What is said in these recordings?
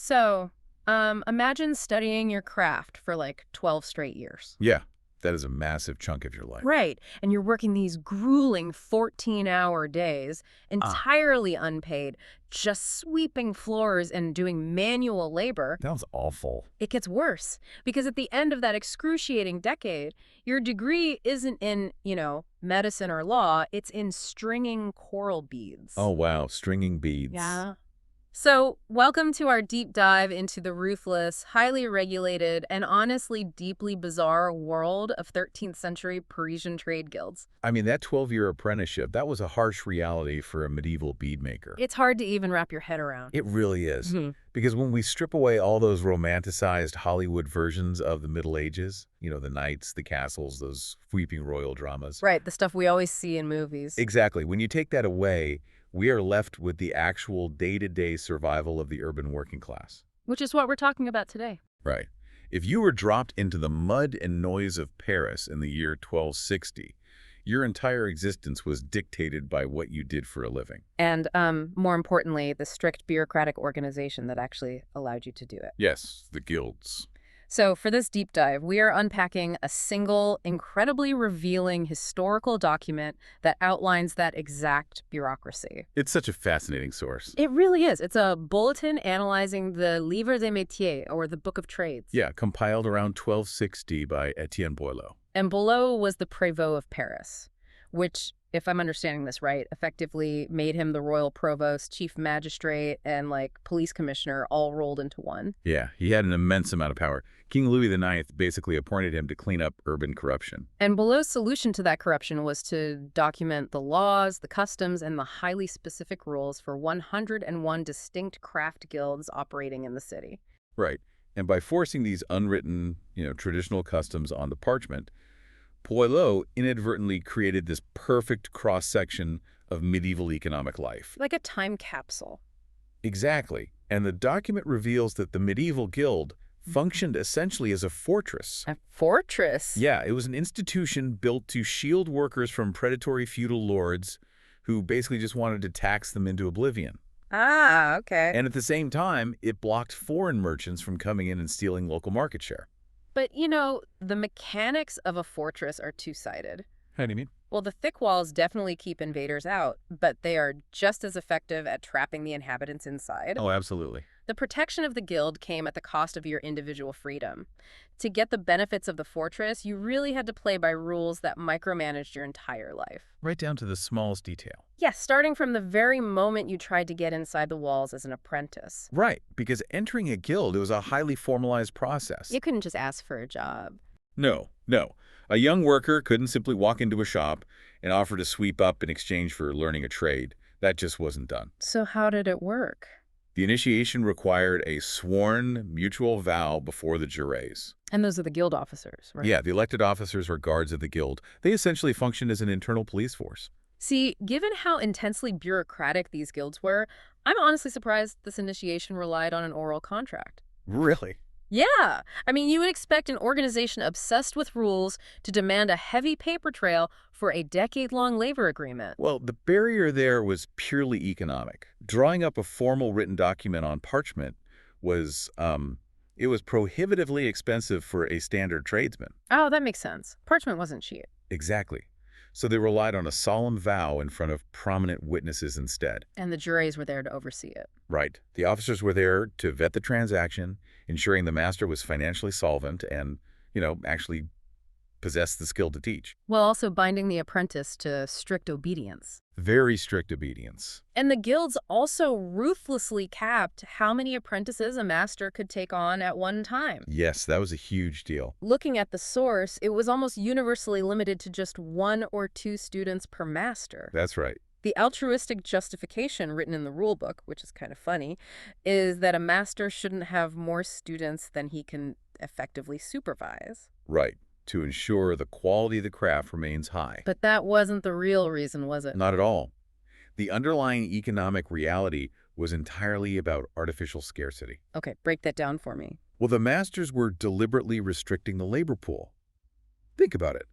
So, imagine studying your craft for like 12 straight years. Yeah, that is a massive chunk of your life. Right. And you're working these grueling 14-hour days, Ah, entirely unpaid, just sweeping floors and doing manual labor. sounds awful. It gets worse because at the end of that excruciating decade, your degree isn't in, medicine or law, it's in stringing coral beads. Oh, wow, stringing beads. Yeah. So, welcome to our deep dive into the ruthless, highly regulated, and honestly deeply bizarre world of 13th century Parisian trade guilds. I mean, that 12-year apprenticeship, that was a harsh reality for a medieval bead maker. It's hard to even wrap your head around. It really is. Mhm. Because when we strip away all those romanticized Hollywood versions of the Middle Ages, the knights, the castles, those sweeping royal dramas. Right, the stuff we always see in movies. Exactly. When you take that away, we are left with the actual day-to-day survival of the urban working class. Which is what we're talking about today. Right. If you were dropped into the mud and noise of Paris in the year 1260, your entire existence was dictated by what you did for a living. And more importantly, the strict bureaucratic organization that actually allowed you to do it. Yes, the guilds. So for this deep dive, we are unpacking a single, incredibly revealing historical document that outlines that exact bureaucracy. It's such a fascinating source. It really is. It's a bulletin analyzing the Livre des Métiers, or the Book of Trades. Yeah, compiled around 1260 by Etienne Boileau. And below was the Prévôt of Paris, which, if I'm understanding this right, effectively made him the royal provost, chief magistrate, and police commissioner all rolled into one. Yeah, he had an immense amount of power. King Louis IX basically appointed him to clean up urban corruption. And Belo's solution to that corruption was to document the laws, the customs, and the highly specific rules for 101 distinct craft guilds operating in the city. Right. And by forcing these unwritten, traditional customs onto parchment, Boileau inadvertently created this perfect cross-section of medieval economic life. Like a time capsule. Exactly. And the document reveals that the medieval guild functioned essentially as a fortress. A fortress? Yeah, it was an institution built to shield workers from predatory feudal lords who basically just wanted to tax them into oblivion. Ah, okay. And at the same time, it blocked foreign merchants from coming in and stealing local market share. But, the mechanics of a fortress are two-sided. How do you mean? Well, the thick walls definitely keep invaders out, but they are just as effective at trapping the inhabitants inside. Oh, absolutely. The protection of the guild came at the cost of your individual freedom. To get the benefits of the fortress, you really had to play by rules that micromanaged your entire life. Right down to the smallest detail. Yes, starting from the very moment you tried to get inside the walls as an apprentice. Right, because entering a guild, it was a highly formalized process. You couldn't just ask for a job. No. A young worker couldn't simply walk into a shop and offer to sweep up in exchange for learning a trade. That just wasn't done. So how did it work? The initiation required a sworn mutual vow before the jurés. And those are the guild officers, right? Yeah, the elected officers or guards of the guild. They essentially functioned as an internal police force. See, given how intensely bureaucratic these guilds were, I'm honestly surprised this initiation relied on an oral contract. Really? Yeah. I mean, you would expect an organization obsessed with rules to demand a heavy paper trail for a decade-long labor agreement. Well, the barrier there was purely economic. Drawing up a formal written document on parchment was, it was prohibitively expensive for a standard tradesman. Oh, that makes sense. Parchment wasn't cheap. Exactly. So they relied on a solemn vow in front of prominent witnesses instead. And the juries were there to oversee it. Right. The officers were there to vet the transaction, ensuring the master was financially solvent and, actually possessed the skill to teach. While also binding the apprentice to strict obedience. Very strict obedience. And the guilds also ruthlessly capped how many apprentices a master could take on at one time. Yes, that was a huge deal. Looking at the source, it was almost universally limited to just 1 or 2 students per master. That's right. The altruistic justification written in the rulebook, which is kind of funny, is that a master shouldn't have more students than he can effectively supervise. Right. To ensure the quality of the craft remains high. But that wasn't the real reason, was it? Not at all. The underlying economic reality was entirely about artificial scarcity. Okay, break that down for me. Well, the masters were deliberately restricting the labor pool. Think about it.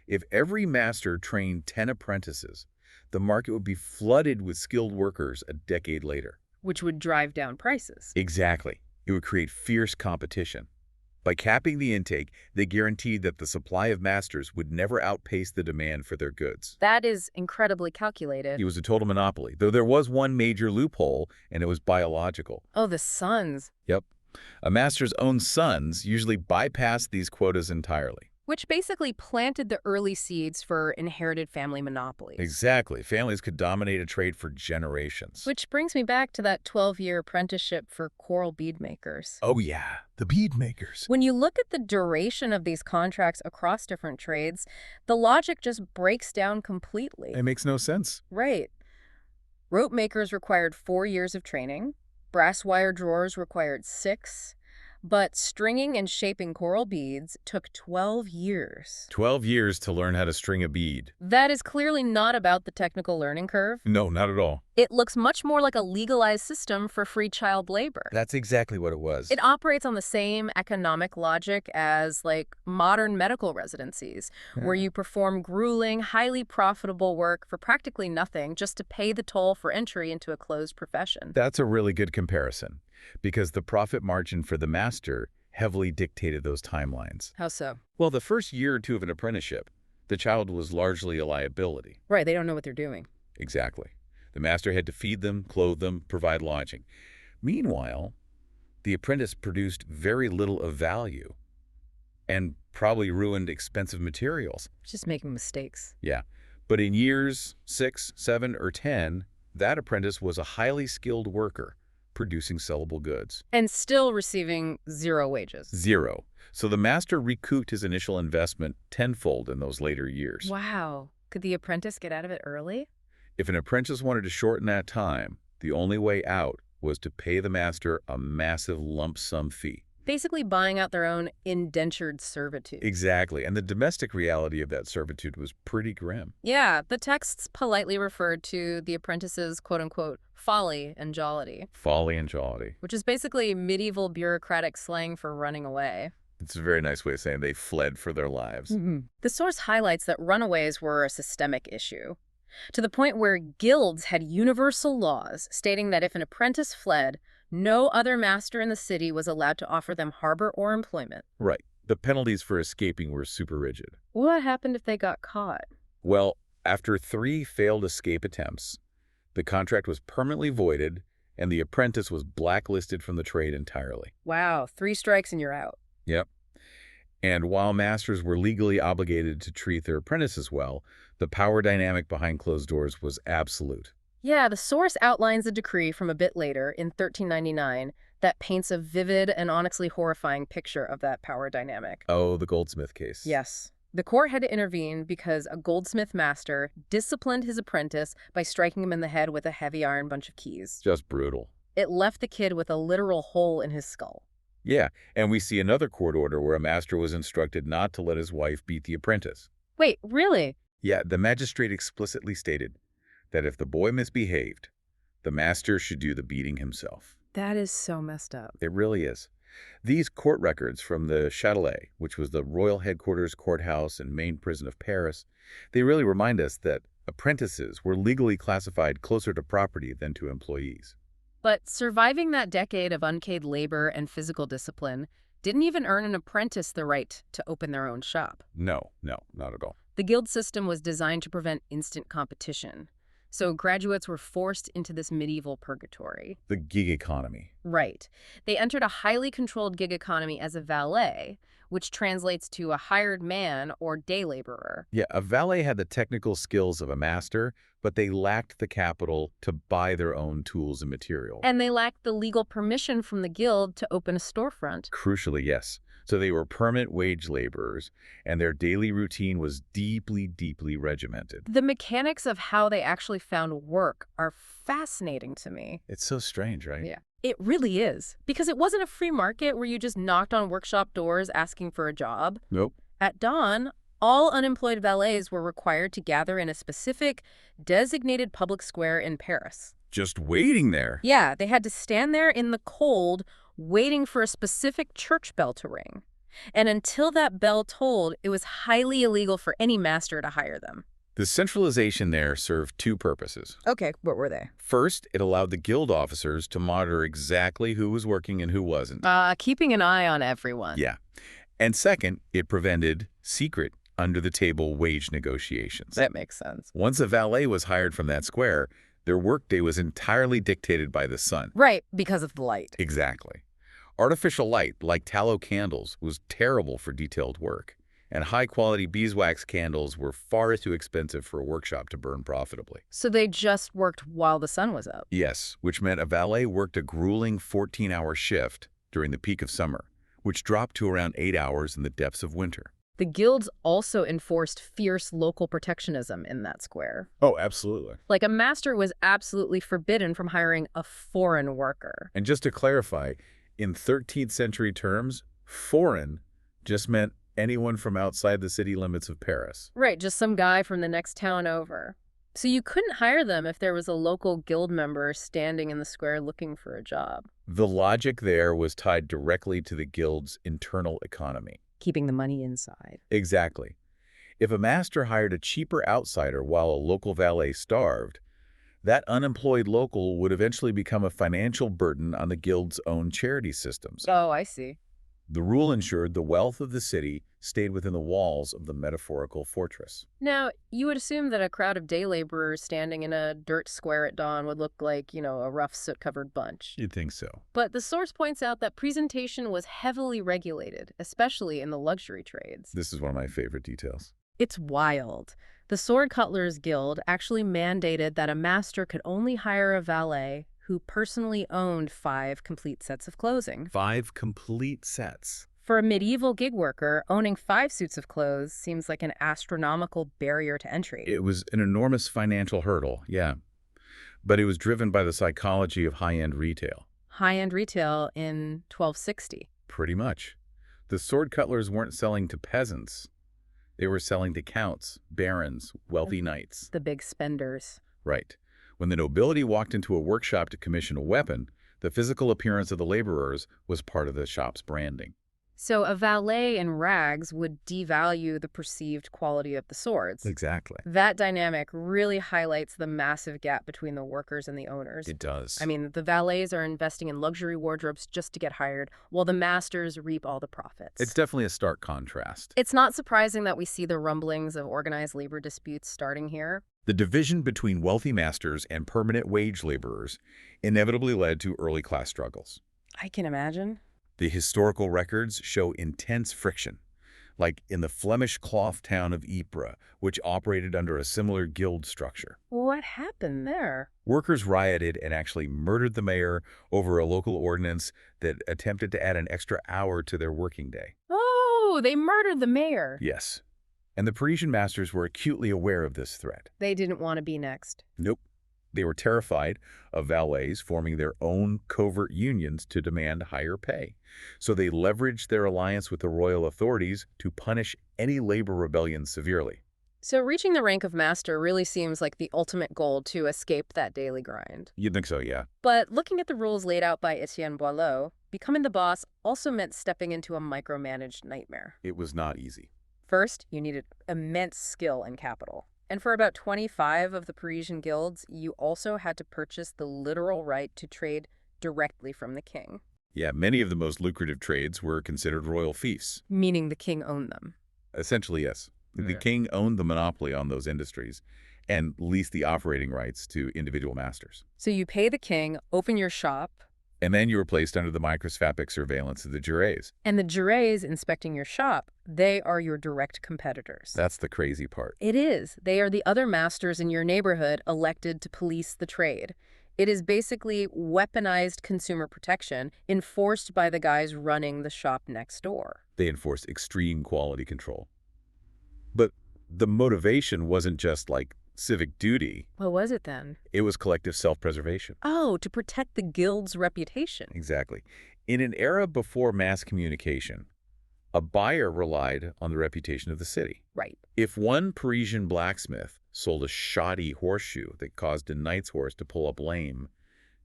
If every master trained 10 apprentices, the market would be flooded with skilled workers a decade later. Which would drive down prices. Exactly. It would create fierce competition. By capping the intake, they guaranteed that the supply of masters would never outpace the demand for their goods. That is incredibly It calculated. was a total monopoly, though there was one major loophole, and it was biological. Oh, the sons. Yep. A master's own sons usually bypassed these quotas entirely. Which basically planted the early seeds for inherited family monopolies. Exactly. Families could dominate a trade for generations. Which brings me back to that 12-year apprenticeship for coral bead makers. Oh yeah, the bead makers. When you look at the duration of these contracts across different trades, the logic just breaks down completely. It makes no sense. Right. Rope makers required 4 years of training. Brass wire drawers required 6. But stringing and shaping coral beads took 12 years. 12 years to learn how to string a bead. That is clearly not about the technical learning curve. No, not at all. It looks much more like a legalized system for free child labor. That's exactly what it was. It operates on the same economic logic as, like, modern medical residencies, where you perform grueling, highly profitable work for practically nothing just to pay the toll for entry into a closed profession. That's a really good comparison, because the profit margin for the master heavily dictated those timelines. How so? Well, the first year or two of an apprenticeship, the child was largely a liability. Right, they don't know what they're doing. Exactly. The master had to feed them, clothe them, provide lodging. Meanwhile, the apprentice produced very little of value and probably ruined expensive materials. Just making mistakes. Yeah. But in years 6, 7, or 10, that apprentice was a highly skilled worker producing sellable goods. And still receiving 0 wages. 0. So the master recouped his initial investment tenfold in those later years. Wow. Could the apprentice get out of it early? If an apprentice wanted to shorten that time, the only way out was to pay the master a massive lump sum fee. Basically buying out their own indentured servitude. Exactly, and the domestic reality of that servitude was pretty grim. Yeah, the texts politely referred to the apprentice's quote-unquote folly and jollity. Folly and jollity. Which is basically medieval bureaucratic slang for running away. It's a very nice way of saying they fled for their lives. The source highlights that runaways were a systemic issue, to the point where guilds had universal laws stating that if an apprentice fled, no other master in the city was allowed to offer them harbor or employment. Right. The penalties for escaping were super rigid. What happened if they got caught? Well, after 3 failed escape attempts, the contract was permanently voided and the apprentice was blacklisted from the trade entirely. Wow, 3 strikes and you're out. Yep. And while masters were legally obligated to treat their apprentices well, the power dynamic behind closed doors was absolute. Yeah, the source outlines a decree from a bit later in 1399 that paints a vivid and honestly horrifying picture of that power dynamic. Oh, the goldsmith case. Yes. The court had to intervene because a goldsmith master disciplined his apprentice by striking him in the head with a heavy iron bunch of keys. Just brutal. It left the kid with a literal hole in his skull. Yeah, and we see another court order where a master was instructed not to let his wife beat the apprentice. Wait, really? Yeah, the magistrate explicitly stated that if the boy misbehaved, the master should do the beating himself. That is so messed up. It really is. These court records from the Châtelet, which was the royal headquarters, courthouse, and main prison of Paris, they really remind us that apprentices were legally classified closer to property than to employees. But surviving that decade of unpaid labor and physical discipline didn't even earn an apprentice the right to open their own shop. No, not at all. The guild system was designed to prevent instant competition, so graduates were forced into this medieval purgatory. The gig economy. Right. They entered a highly controlled gig economy as a valet, which translates to a hired man or day laborer. Yeah, a valet had the technical skills of a master, but they lacked the capital to buy their own tools and material. And they lacked the legal permission from the guild to open a storefront. Crucially, yes. So they were permanent wage laborers, and their daily routine was deeply regimented. The mechanics of how they actually found work are fascinating to me. It's so strange, right? Yeah. It really is. Because it wasn't a free market where you just knocked on workshop doors asking for a job. Nope. At dawn, all unemployed valets were required to gather in a specific, designated public square in Paris. Just waiting there. Yeah, they had to stand there in the cold, waiting for a specific church bell to ring. And until that bell tolled, it was highly illegal for any master to hire them. The centralization there served two purposes. Okay, what were they? First, it allowed the guild officers to monitor exactly who was working and who wasn't. Keeping an eye on everyone. Yeah. And second, it prevented secret, under-the-table wage negotiations. That makes sense. Once a valet was hired from that square, their workday was entirely dictated by the sun. Right, because of the light. Exactly. Artificial light, like tallow candles, was terrible for detailed work, and high-quality beeswax candles were far too expensive for a workshop to burn profitably. So they just worked while the sun was up. Yes, which meant a valet worked a grueling 14-hour shift during the peak of summer, which dropped to around 8 hours in the depths of winter. The guilds also enforced fierce local protectionism in that square. Oh, absolutely. Like a master was absolutely forbidden from hiring a foreign worker. And just to clarify, in 13th century terms, foreign just meant anyone from outside the city limits of Paris. Right, just some guy from the next town over. So you couldn't hire them if there was a local guild member standing in the square looking for a job. The logic there was tied directly to the guild's internal economy. Keeping the money inside. Exactly. If a master hired a cheaper outsider while a local valet starved, that unemployed local would eventually become a financial burden on the guild's own charity systems. Oh, I see. The rule ensured the wealth of the city stayed within the walls of the metaphorical fortress. Now, you would assume that a crowd of day laborers standing in a dirt square at dawn would look like, a rough soot-covered bunch. You'd think so. But the source points out that presentation was heavily regulated, especially in the luxury trades. This is one of my favorite details. It's wild. The Sword Cutlers Guild actually mandated that a master could only hire a valet who personally owned 5 complete sets of clothing. 5 complete sets. For a medieval gig worker, owning 5 suits of clothes seems like an astronomical barrier to entry. It was an enormous financial hurdle, yeah. But it was driven by the psychology of high-end retail. High-end retail in 1260. Pretty much. The sword cutlers weren't selling to peasants. They were selling to counts, barons, wealthy knights. The big spenders. Right. When the nobility walked into a workshop to commission a weapon, the physical appearance of the laborers was part of the shop's branding. So a valet in rags would devalue the perceived quality of the swords. Exactly. That dynamic really highlights the massive gap between the workers and the owners. It does. I mean, the valets are investing in luxury wardrobes just to get hired, while the masters reap all the profits. It's definitely a stark contrast. It's not surprising that we see the rumblings of organized labor disputes starting here. The division between wealthy masters and permanent wage laborers inevitably led to early class struggles. I can imagine. The historical records show intense friction, like in the Flemish cloth town of Ypres, which operated under a similar guild structure. What happened there? Workers rioted and actually murdered the mayor over a local ordinance that attempted to add an extra hour to their working day. Oh, they murdered the mayor. Yes. And the Parisian masters were acutely aware of this threat. They didn't want to be next. Nope. They were terrified of valets forming their own covert unions to demand higher pay. So they leveraged their alliance with the royal authorities to punish any labor rebellion severely. So reaching the rank of master really seems like the ultimate goal to escape that daily grind. You'd think so, yeah. But looking at the rules laid out by Etienne Boileau, becoming the boss also meant stepping into a micromanaged nightmare. It was not easy. First, you needed immense skill and capital. And for about 25 of the Parisian guilds, you also had to purchase the literal right to trade directly from the king. Yeah, many of the most lucrative trades were considered royal fiefs. Meaning the king owned them. Essentially, yes. The king owned the monopoly on those industries and leased the operating rights to individual masters. So you pay the king, open your shop. And then you were placed under the microscopic surveillance of the jurés. And the jurés inspecting your shop, they are your direct competitors. That's the crazy part. It is. They are the other masters in your neighborhood elected to police the trade. It is basically weaponized consumer protection enforced by the guys running the shop next door. They enforced extreme quality control. But the motivation wasn't just like civic duty. What was it then? It was collective self-preservation. Oh, to protect the guild's reputation. Exactly. In an era before mass communication, a buyer relied on the reputation of the city. Right. If one Parisian blacksmith sold a shoddy horseshoe that caused a knight's horse to pull up lame,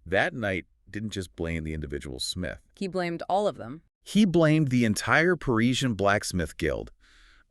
that knight didn't just blame the individual smith. He blamed all of them. He blamed the entire Parisian blacksmith guild.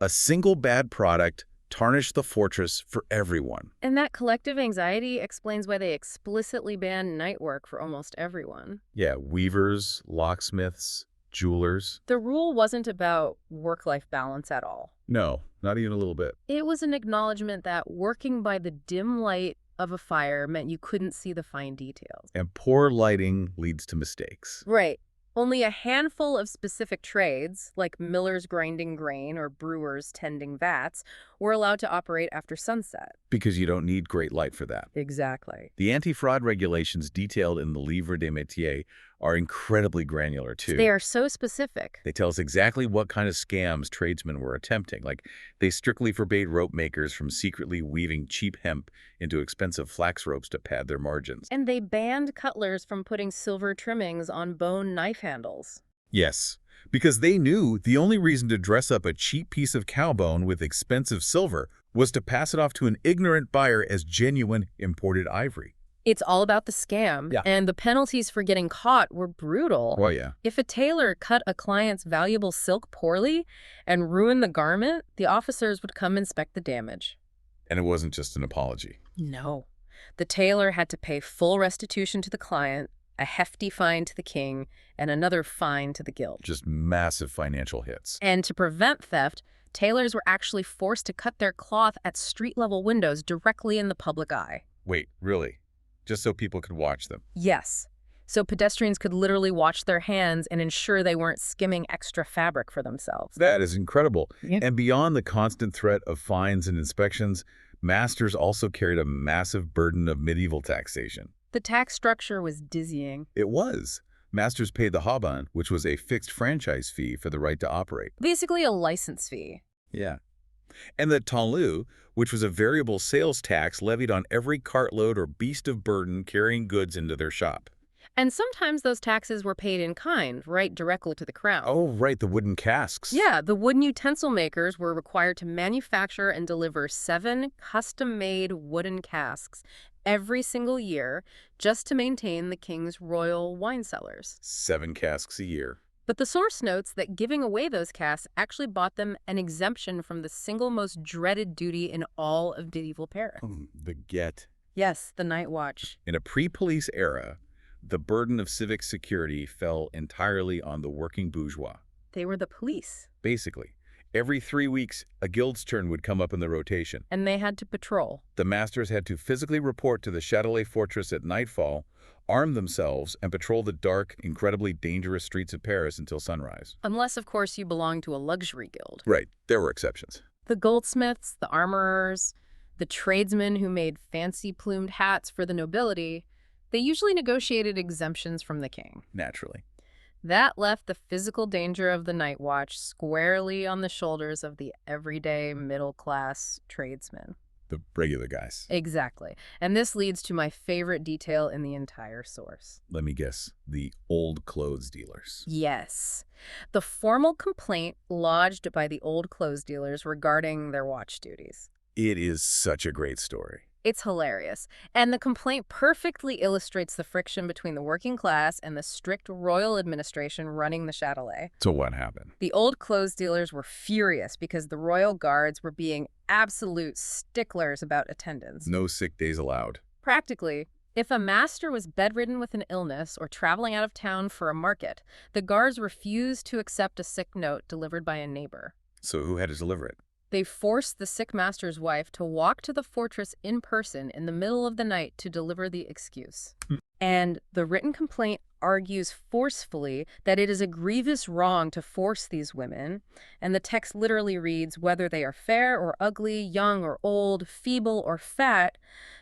A single bad product tarnish the fortress for everyone. And that collective anxiety explains why they explicitly banned night work for almost everyone. Yeah, weavers, locksmiths, jewelers. The rule wasn't about work-life balance at all. No, not even a little bit. It was an acknowledgement that working by the dim light of a fire meant you couldn't see the fine details. And poor lighting leads to mistakes. Right. Only a handful of specific trades, like millers grinding grain or brewers tending vats, were allowed to operate after sunset. Because you don't need great light for that. Exactly. The anti-fraud regulations detailed in the Livre des Métiers are incredibly granular, too. They are so specific. They tell us exactly what kind of scams tradesmen were attempting. Like, they strictly forbade rope makers from secretly weaving cheap hemp into expensive flax ropes to pad their margins. And they banned cutlers from putting silver trimmings on bone knife handles. Yes, because they knew the only reason to dress up a cheap piece of cow bone with expensive silver was to pass it off to an ignorant buyer as genuine imported ivory. It's all about the scam, Yeah. and the penalties for getting caught were brutal. Oh, yeah. If a tailor cut a client's valuable silk poorly and ruined the garment, the officers would come inspect the damage. And it wasn't just an apology. No. The tailor had to pay full restitution to the client, a hefty fine to the king, and another fine to the guild. Just massive financial hits. And to prevent theft, tailors were actually forced to cut their cloth at street-level windows directly in the public eye. Wait, really? Just so people could watch them? Yes. So pedestrians could literally watch their hands and ensure they weren't skimming extra fabric for themselves. That is incredible. Yeah. And beyond the constant threat of fines and inspections, masters also carried a massive burden of medieval taxation. The tax structure was dizzying. It was. Masters paid the Haban, which was a fixed franchise fee for the right to operate. Basically a license fee. Yeah. And the Tanlu, which was a variable sales tax levied on every cartload or beast of burden carrying goods into their shop. And sometimes those taxes were paid in kind, right directly to the crown. Oh, right, the wooden casks. Yeah, the wooden utensil makers were required to manufacture and deliver 7 custom-made wooden casks every single year just to maintain the king's royal wine cellars. 7 casks a year. But the source notes that giving away those casks actually bought them an exemption from the single most dreaded duty in all of medieval Paris. The get. Yes, the night watch. In a pre-police era, the burden of civic security fell entirely on the working bourgeois. They were the police. Basically, every 3 weeks, a guild's turn would come up in the rotation. And they had to patrol. The masters had to physically report to the Châtelet fortress at nightfall, arm themselves, and patrol the dark, incredibly dangerous streets of Paris until sunrise. Unless, of course, you belonged to a luxury guild. Right, there were exceptions. The goldsmiths, the armorers, the tradesmen who made fancy plumed hats for the nobility, they usually negotiated exemptions from the king. Naturally. That left the physical danger of the night watch squarely on the shoulders of the everyday middle-class tradesmen. The regular guys. Exactly. And this leads to my favorite detail in the entire source. Let me guess, the old clothes dealers. Yes. The formal complaint lodged by the old clothes dealers regarding their watch duties. It is such a great story. It's hilarious. And the complaint perfectly illustrates the friction between the working class and the strict royal administration running the Châtelet. So what happened? The old clothes dealers were furious because the royal guards were being absolute sticklers about attendance. No sick days allowed. Practically, if a master was bedridden with an illness or traveling out of town for a market, the guards refused to accept a sick note delivered by a neighbor. So who had to deliver it? They forced the sick master's wife to walk to the fortress in person in the middle of the night to deliver the excuse. And the written complaint argues forcefully that it is a grievous wrong to force these women, and the text literally reads, whether they are fair or ugly, young or old, feeble or fat,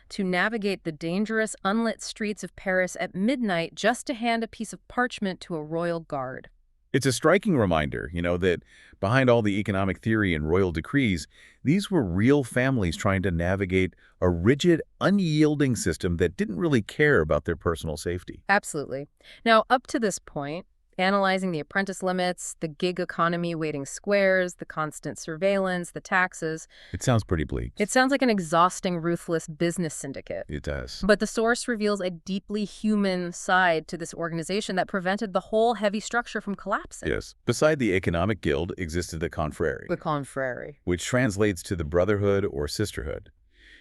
to navigate the dangerous, unlit streets of Paris at midnight just to hand a piece of parchment to a royal guard. It's a striking reminder, that behind all the economic theory and royal decrees, these were real families trying to navigate a rigid, unyielding system that didn't really care about their personal safety. Absolutely. Now, up to this point, Analyzing the apprentice limits, the gig economy waiting squares, the constant surveillance, the taxes. It sounds pretty bleak. It sounds like an exhausting, ruthless business syndicate. It does. But the source reveals a deeply human side to this organization that prevented the whole heavy structure from collapsing. Yes. Beside the economic guild existed the confrérie, The confrérie. which translates to the brotherhood or sisterhood.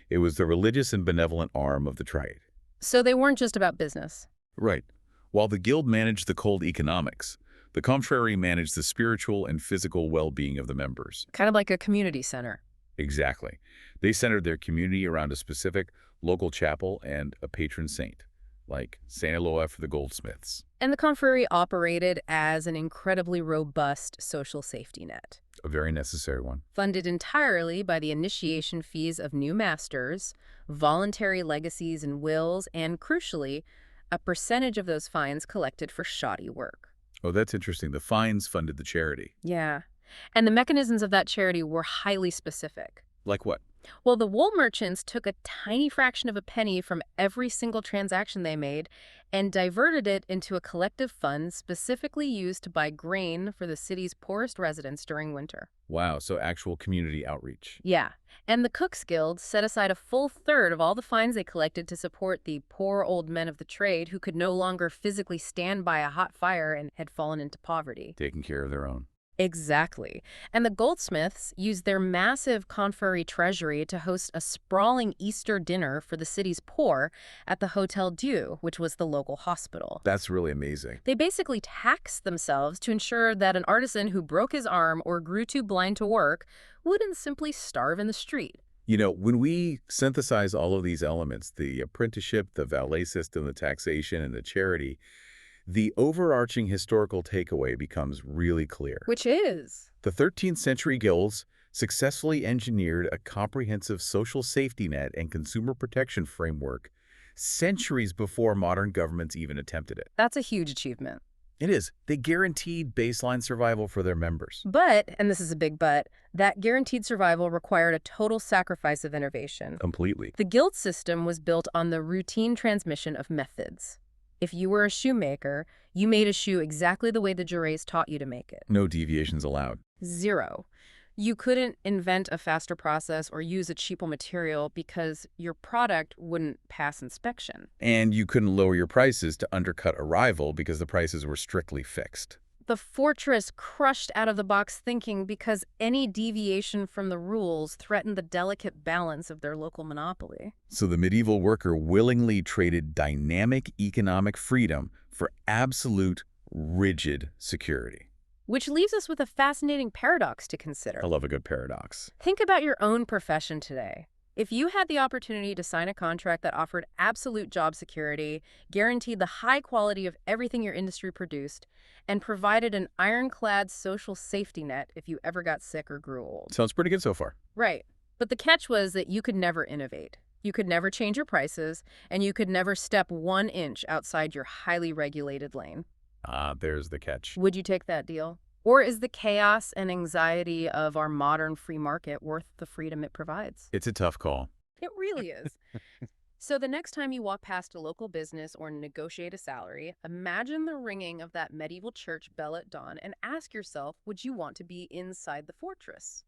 It was the religious and benevolent arm of the trade. So they weren't just about business. Right. While the guild managed the cold economics, the confrérie managed the spiritual and physical well-being of the members. Kind of like a community center. Exactly. They centered their community around a specific local chapel and a patron saint, like Saint Eloi for the goldsmiths. And the confrérie operated as an incredibly robust social safety net, A very necessary one. funded entirely by the initiation fees of new masters, voluntary legacies and wills, and, crucially, a percentage of those fines collected for shoddy work. Oh, that's interesting. The fines funded the charity. Yeah. And the mechanisms of that charity were highly specific. Like what? Well, the wool merchants took a tiny fraction of a penny from every single transaction they made and diverted it into a collective fund specifically used to buy grain for the city's poorest residents during winter. Wow, so actual community outreach. Yeah, and the Cooks Guild set aside a full third of all the fines they collected to support the poor old men of the trade who could no longer physically stand by a hot fire and had fallen into poverty. Taking care of their own. Exactly. And the goldsmiths used their massive confrérie treasury to host a sprawling Easter dinner for the city's poor at the Hotel Dieu, which was the local hospital. That's really amazing. They basically taxed themselves to ensure that an artisan who broke his arm or grew too blind to work wouldn't simply starve in the street. You know, when we synthesize all of these elements, the apprenticeship, the valet system, the taxation, and the charity, the overarching historical takeaway becomes really clear. Which is? The 13th century guilds successfully engineered a comprehensive social safety net and consumer protection framework centuries before modern governments even attempted it. That's a huge achievement. It is. They guaranteed baseline survival for their members. But, and this is a big but, that guaranteed survival required a total sacrifice of innovation. Completely. The guild system was built on the routine transmission of methods. If you were a shoemaker, you made a shoe exactly the way the jurés taught you to make it. No deviations allowed. Zero. You couldn't invent a faster process or use a cheaper material because your product wouldn't pass inspection. And you couldn't lower your prices to undercut a rival because the prices were strictly fixed. The fortress crushed out of the box thinking because any deviation from the rules threatened the delicate balance of their local monopoly. So the medieval worker willingly traded dynamic economic freedom for absolute, rigid security. Which leaves us with a fascinating paradox to consider. I love a good paradox. Think about your own profession today. If you had the opportunity to sign a contract that offered absolute job security, guaranteed the high quality of everything your industry produced, and provided an ironclad social safety net if you ever got sick or grew old. Sounds pretty good so far. Right. But the catch was that you could never innovate. You could never change your prices, and you could never step 1 inch outside your highly regulated lane. There's the catch. Would you take that deal? Or is the chaos and anxiety of our modern free market worth the freedom it provides? It's a tough call. It really is. So the next time you walk past a local business or negotiate a salary, imagine the ringing of that medieval church bell at dawn and ask yourself, would you want to be inside the fortress?